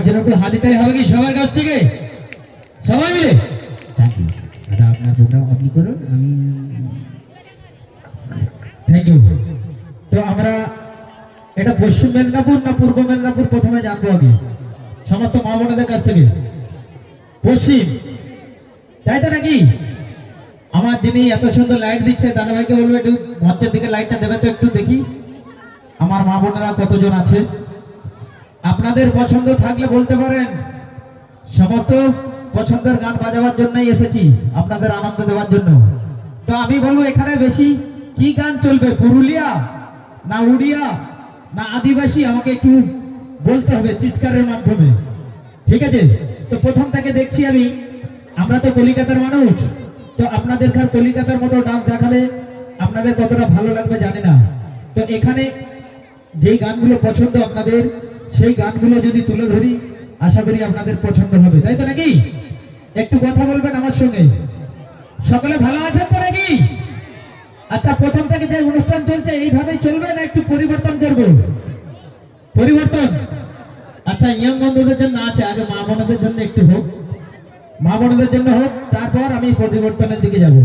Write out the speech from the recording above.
জন্য একটু হাততালি হবে কি সবার কাছ থেকে? সবাই মিলে থ্যাংক ইউ দাদা, আপনার প্রোগ্রাম আপনি করুন, আমি থ্যাংক ইউ। তো আমরা এটা পশ্চিম মেদিনীপুর না পূর্ব মেদিনীপুর প্রথমে জানবো আগে সমস্ত মা বোনদের কাছ থেকে। পশ্চিম, তাই তো নাকি? আমার যিনি এত সুন্দর লাইট দিচ্ছে দাদা ভাইকে বলবো একটু মঞ্চের দিকে লাইটটা দেবে তো একটু দেখি আমার মা বোনেরা কতজন আছে। আপনাদের পছন্দ থাকলে বলতে পারেন, সমস্ত পছন্দের গান বাজাবার জন্যই এসেছি, আপনাদের আনন্দ দেওয়ার জন্য। তো আমি বলবো এখানে বেশি কি গান চলবে, পুরুলিয়া না উড়িয়া না আদিবাসী, আমাকে একটু বলতে হবে চিৎকারের মাধ্যমে, ঠিক আছে? তো প্রথম থেকে দেখছি আমি, আমরা তো কলিকাতার মানুষ, তো আপনাদের কলিকাতার মতো ডান্স দেখালে আপনাদের কতটা ভালো লাগবে জানি না। তো এখানে যেই গানগুলো পছন্দ আপনাদের, সেই গানগুলো যদি তুলে ধরি আশা করি আপনাদের পছন্দ হবে, তাই তো নাকি? একটু কথা বলবেন আমার সঙ্গে। সকলে ভালো আছেন তো নাকি? আচ্ছা, প্রথম থেকে যে অনুষ্ঠান চলছে এইভাবেই চলবে না একটু পরিবর্তন করব? পরিবর্তন, আচ্ছা ইয়ং বন্ধুদের জন্য আছে, আগে মা বোনদের জন্য একটু হোক, মা বোনদের জন্য হোক, তারপর আমি পরিবর্তনের দিকে যাব।